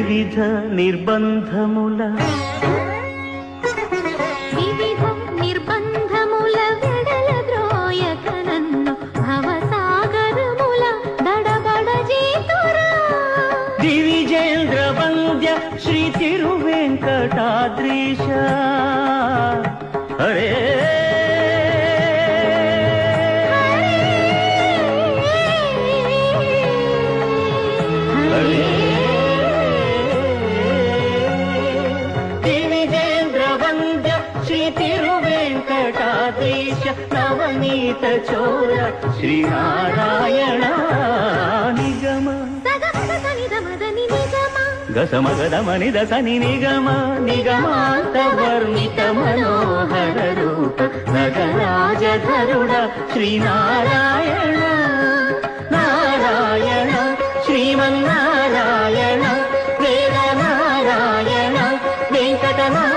వివిధ నిర్బంధముల వెడల ద్రోయక నన్ను భవసాగరముల దడబడ జీతురా దివిజేంద్ర వంద్య శ్రీ తిరువెంకటాద్రీశ హరే తిరువెంకటాద్రీశ నవనీత చోర శ్రీనారాయణ నిగమ గసమగదమని దసని నిగమ నిగమాంత వర్ణిత మనోహర రూప నగరాజధరుడ శ్రీనారాయణ నారాయణ శ్రీమన్నారాయణ వేద నారాయణ వెంకటనారాయణ